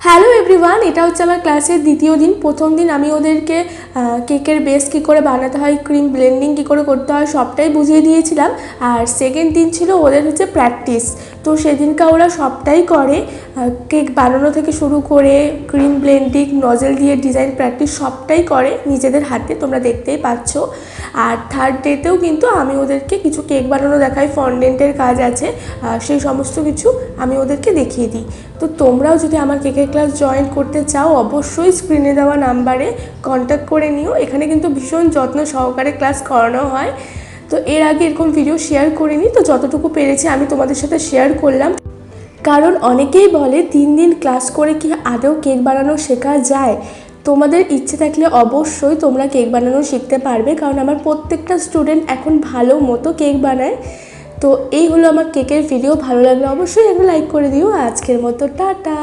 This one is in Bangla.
হ্যালো এভরিওয়ান, এটা হচ্ছে আমার ক্লাসের দ্বিতীয় দিন। প্রথম দিন আমি ওদেরকে কেকের বেস কী করে বানাতে হয়, ক্রিম ব্লেন্ডিং কী করে করতে হয় সবটাই বুঝিয়ে দিয়েছিলাম। আর সেকেন্ড দিন ছিল ওদের হচ্ছে প্র্যাকটিস। তো সেদিনকে ওরা সবটাই করে, কেক বানানো থেকে শুরু করে ক্রিম ব্লেন্ডিং, নজেল দিয়ে ডিজাইন প্র্যাকটিস সবটাই করে নিজেদের হাতে, তোমরা দেখতেই পাচ্ছ। আর থার্ড ডেতেও কিন্তু আমি ওদেরকে কিছু কেক বানানো দেখাই, ফন্ডেন্টের কাজ আছে, সেই সমস্ত কিছু আমি ওদেরকে দেখিয়ে দিই। তো তোমরাও যদি আমার কেকের ক্লাস জয়েন করতে চাও অবশ্যই স্ক্রিনে দেওয়া নাম্বারে কন্ট্যাক্ট করে নিও। এখানে কিন্তু ভীষণ যত্ন সহকারে ক্লাস করানো হয়। তো এর আগে এরকম ভিডিও শেয়ার করিনি, তো যতটুকু পেরেছি আমি তোমাদের সাথে শেয়ার করলাম। কারণ অনেকেই বলে 3 দিন ক্লাস করে কি আদৌ কেক বানানো শেখা যায়। তোমাদের ইচ্ছে থাকলে অবশ্যই তোমরা কেক বানানো শিখতে পারবে, কারণ আমার প্রত্যেকটা স্টুডেন্ট এখন ভালো মতো কেক বানায়। তো এই হলো আমার কেকের ভিডিও। ভালো লাগলে অবশ্যই একটা লাইক করে দিও। আজকের মতো টাটা।